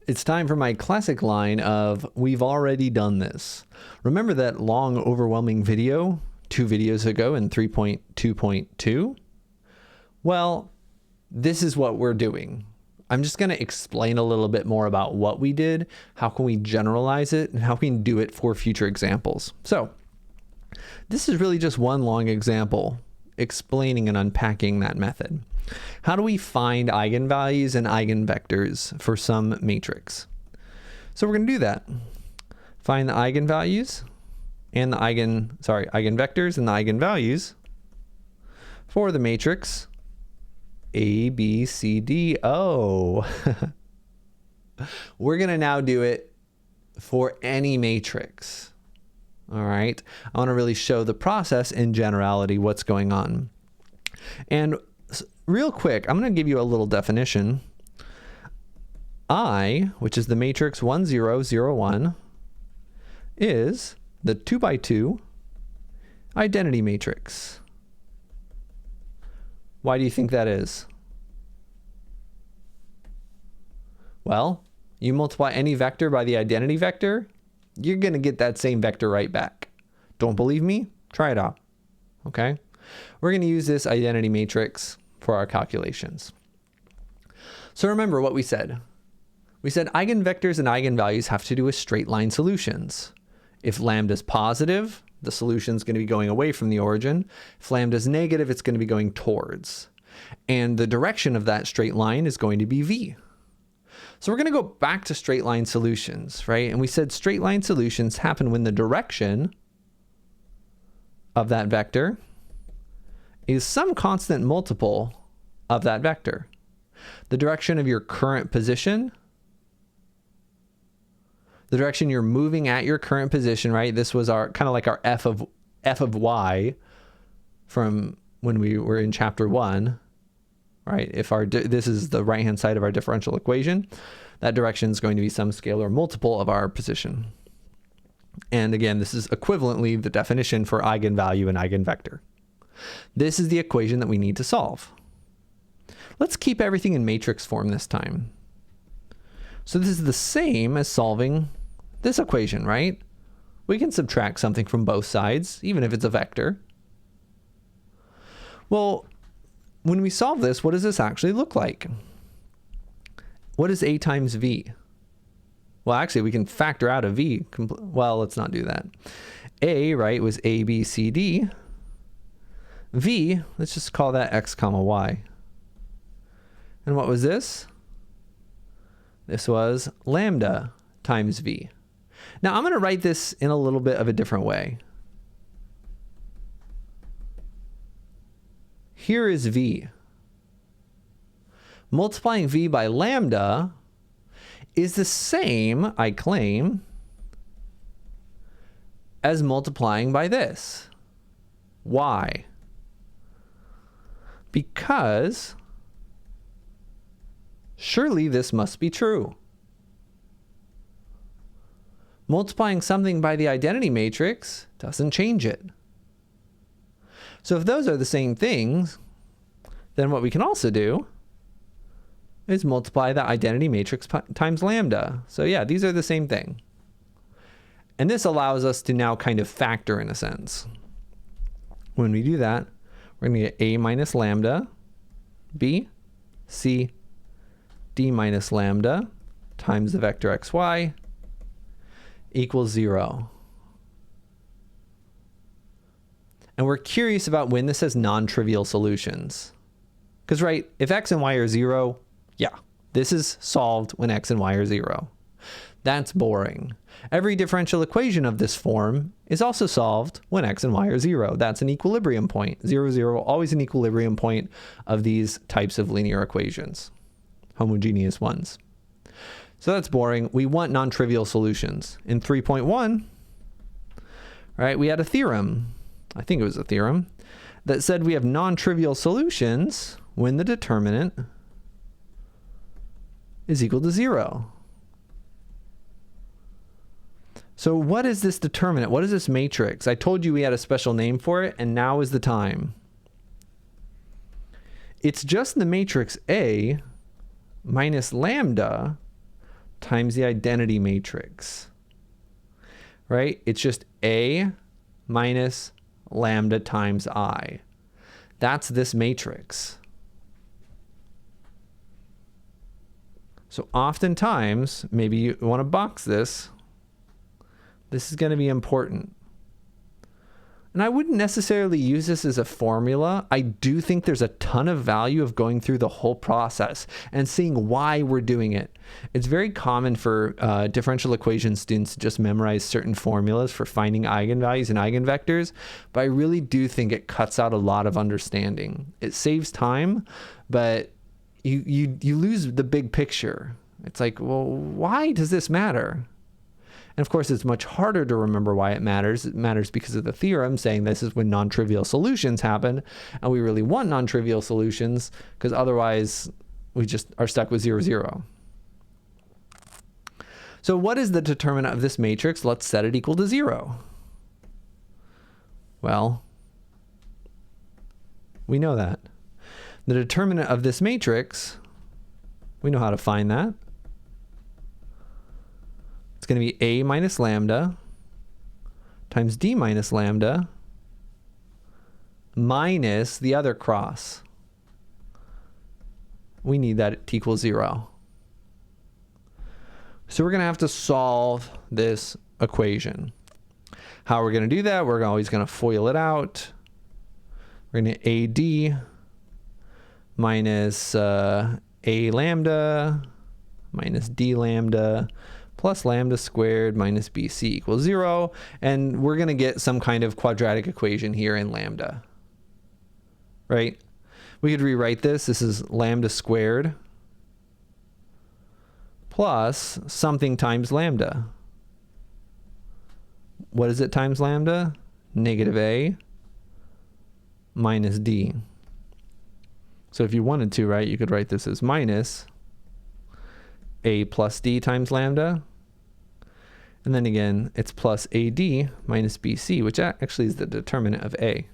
It's time for my classic line of, we've already done this. Remember that long, overwhelming video 2 videos ago in 3.2.2? Well, this is what we're doing. I'm just going to explain a little bit more about what we did, how can we generalize it, and how we can do it for future examples. So this is really just one long example explaining and unpacking that method. How do we find eigenvalues and eigenvectors for some matrix? So we're going to do that. Find the eigenvalues and the eigenvectors and the eigenvalues for the matrix A, B, C, D, O. We're going to now do it for any matrix. All right. I want to really show the process in generality, what's going on. And real quick, I'm going to give you a little definition. I, which is the matrix 1, 0, 0, 1, is the 2 by 2 identity matrix. Why do you think that is? Well, you multiply any vector by the identity vector, you're going to get that same vector right back. Don't believe me? Try it out. Okay? We're going to use this identity matrix for our calculations. So remember what we said. We said eigenvectors and eigenvalues have to do with straight line solutions. If lambda is positive, the solution is going to be going away from the origin. If lambda is negative, it's going to be going towards. And the direction of that straight line is going to be v. So we're going to go back to straight line solutions, right? And we said straight line solutions happen when the direction of that vector is some constant multiple of that vector. The direction of your current position, the direction you're moving at your current position, right? This was our kind of like our f of y from when we were in chapter 1, right? If this is the right-hand side of our differential equation, that direction is going to be some scalar multiple of our position. And again, this is equivalently the definition for eigenvalue and eigenvector. This is the equation that we need to solve. Let's keep everything in matrix form this time. So this is the same as solving this equation, right? We can subtract something from both sides, even if it's a vector. Well, when we solve this, what does this actually look like? What is A times V? Well, actually, we can factor out a V. Well, let's not do that. A, right, was A, B, C, D. V, let's just call that X comma Y. And what was this? This was lambda times V. Now, I'm going to write this in a little bit of a different way. Here is V. Multiplying V by lambda is the same, I claim, as multiplying by this. Why? Because surely this must be true. Multiplying something by the identity matrix doesn't change it. So if those are the same things, then what we can also do is multiply the identity matrix times lambda. So yeah, these are the same thing. And this allows us to now kind of factor in a sense. When we do that, we're going to get A minus lambda, B, C, D minus lambda times the vector xy equals 0. And we're curious about when this has non-trivial solutions. Because, right, if x and y are 0, yeah, this is solved when x and y are 0. That's boring. Every differential equation of this form is also solved when x and y are 0. That's an equilibrium point. 0, 0, always an equilibrium point of these types of linear equations, homogeneous ones. So that's boring. We want non-trivial solutions. In 3.1, right, we had a theorem. I think it was a theorem that said we have non-trivial solutions when the determinant is equal to 0. So what is this determinant? What is this matrix? I told you we had a special name for it, and now is the time. It's just the matrix A minus lambda times the identity matrix, right? It's just A minus lambda times I. That's this matrix. So oftentimes, maybe you want to box this. This is going to be important. And I wouldn't necessarily use this as a formula. I do think there's a ton of value of going through the whole process and seeing why we're doing it. It's very common for differential equation students to just memorize certain formulas for finding eigenvalues and eigenvectors, but I really do think it cuts out a lot of understanding. It saves time, but you lose the big picture. It's like, well, why does this matter? And of course, it's much harder to remember why it matters. It matters because of the theorem saying this is when non-trivial solutions happen. And we really want non-trivial solutions because otherwise we just are stuck with 0, 0. So what is the determinant of this matrix? Let's set it equal to 0. Well, we know that. The determinant of this matrix, we know how to find that. It's going to be A minus lambda times D minus lambda minus the other cross. We need that to equal 0. So we're going to have to solve this equation. How are we going to do that? We're always going to FOIL it out. We're going to AD minus A lambda minus D lambda plus lambda squared minus BC equals 0. And we're going to get some kind of quadratic equation here in lambda, right? We could rewrite this. This is lambda squared plus something times lambda. What is it times lambda? Negative A minus D. So if you wanted to, right, you could write this as minus A plus D times lambda. And then again, it's plus AD minus BC, which actually is the determinant of A.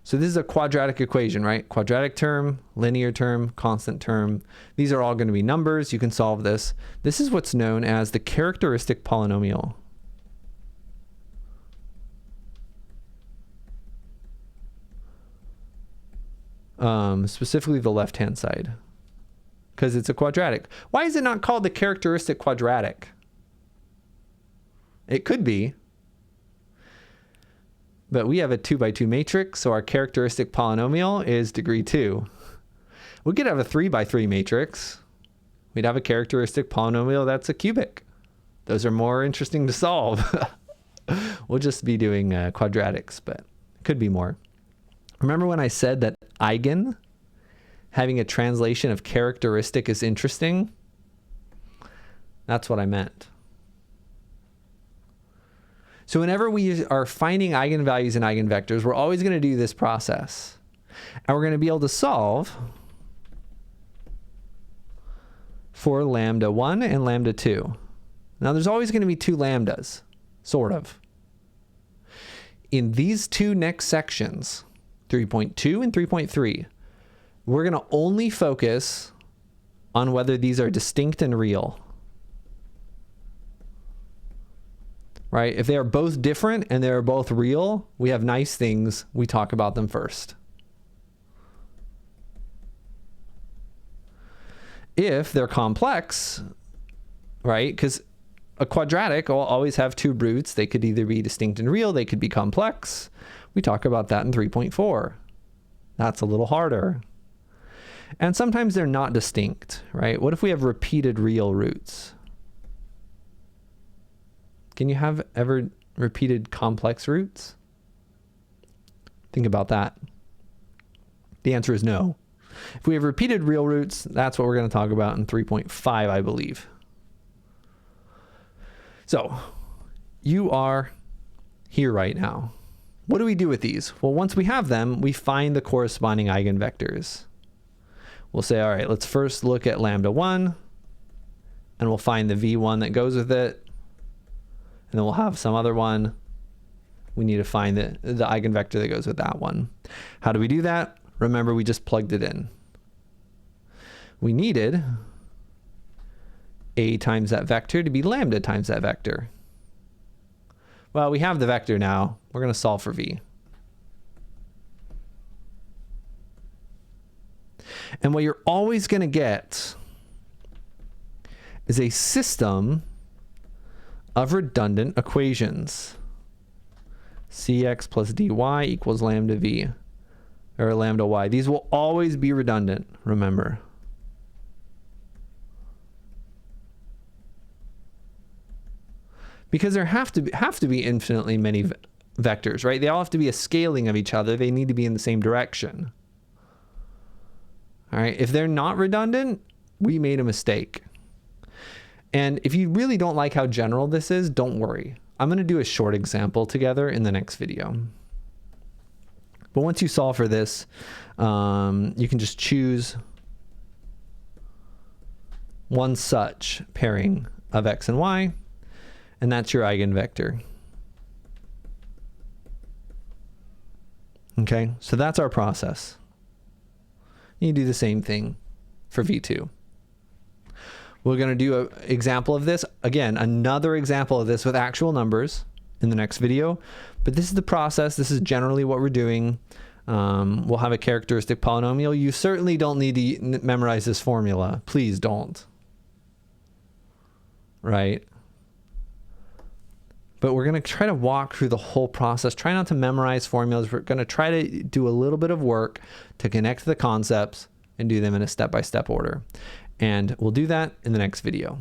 So this is a quadratic equation, right? Quadratic term, linear term, constant term. These are all going to be numbers. You can solve this. This is what's known as the characteristic polynomial. Specifically the left-hand side, because it's a quadratic. Why is it not called the characteristic quadratic? It could be, but we have a 2 by 2 matrix, so our characteristic polynomial is degree 2. We could have a 3 by 3 matrix. We'd have a characteristic polynomial that's a cubic. Those are more interesting to solve. We'll just be doing quadratics, but it could be more. Remember when I said that eigen, having a translation of characteristic, is interesting? That's what I meant. So whenever we are finding eigenvalues and eigenvectors, we're always going to do this process. And we're going to be able to solve for lambda 1 and lambda 2. Now there's always going to be 2 lambdas, sort of. In these 2 next sections, 3.2 and 3.3, we're going to only focus on whether these are distinct and real. Right? If they are both different and they're both real, we have nice things. We talk about them first. If they're complex, right? Because a quadratic will always have 2 roots. They could either be distinct and real. They could be complex. We talk about that in 3.4. That's a little harder. And sometimes they're not distinct, right? What if we have repeated real roots? Can you have ever repeated complex roots? Think about that. The answer is no. If we have repeated real roots, that's what we're going to talk about in 3.5, I believe. So you are here right now. What do we do with these? Well, once we have them, we find the corresponding eigenvectors. We'll say, all right, let's first look at lambda 1, and we'll find the v1 that goes with it. And then we'll have some other one. We need to find the eigenvector that goes with that one. How do we do that? Remember, we just plugged it in. We needed a times that vector to be lambda times that vector. Well, we have the vector now. We're going to solve for v. And what you're always going to get is a system of redundant equations. Cx plus dy equals lambda v, or lambda y. These will always be redundant, remember. Because there have to be infinitely many vectors, right? They all have to be a scaling of each other. They need to be in the same direction. All right, if they're not redundant, we made a mistake. And if you really don't like how general this is, don't worry. I'm going to do a short example together in the next video. But once you solve for this, you can just choose one such pairing of x and y, and that's your eigenvector. Okay, so that's our process. You do the same thing for V2. We're going to do an example of this. Again, another example of this with actual numbers in the next video. But this is the process. This is generally what we're doing. We'll have a characteristic polynomial. You certainly don't need to memorize this formula. Please don't. Right? But we're going to try to walk through the whole process. Try not to memorize formulas. We're going to try to do a little bit of work to connect the concepts and do them in a step-by-step order. And we'll do that in the next video.